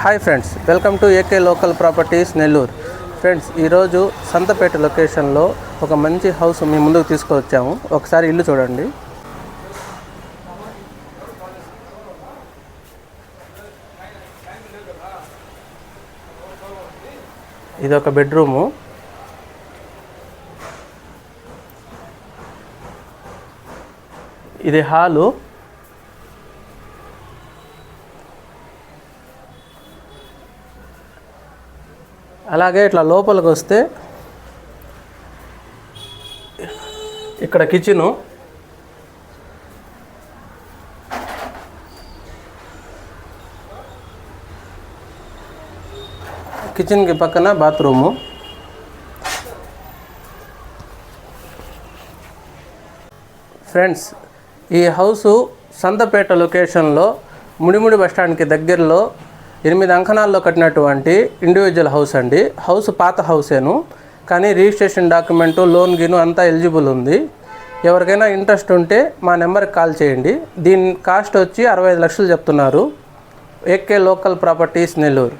Hi friends, welcome to AK local properties Nellore. Friends, ఈరోజు సంతపేట లొకేషన్లో ఒక మంచి హౌస్ మీ ముందుకు తీసుకొచ్చాము. ఒకసారి ఇల్లు చూడండి. ఇది ఒక బెడ్రూము. ఇది హాలు. అలాగే ఇట్లా లోపలికి వస్తే ఇక్కడ కిచెను, కిచెన్కి పక్కన బాత్రూము. ఫ్రెండ్స్, ఈ హౌసు సంతపేట లొకేషన్లో ముడిముడి బస్టాండ్కి దగ్గరలో 8 అంకణాల్లో కట్టినటువంటి ఇండివిజువల్ హౌస్ అండి. హౌస్ పాత హౌసేను, కానీ రిజిస్ట్రేషన్ డాక్యుమెంటు, లోన్ గిను అంతా ఎలిజిబుల్ ఉంది. ఎవరికైనా ఇంట్రెస్ట్ ఉంటే మా నెంబర్కి కాల్ చేయండి. దీని కాస్ట్ వచ్చి 65 లక్షలు చెప్తున్నారు. AK local properties Nellore.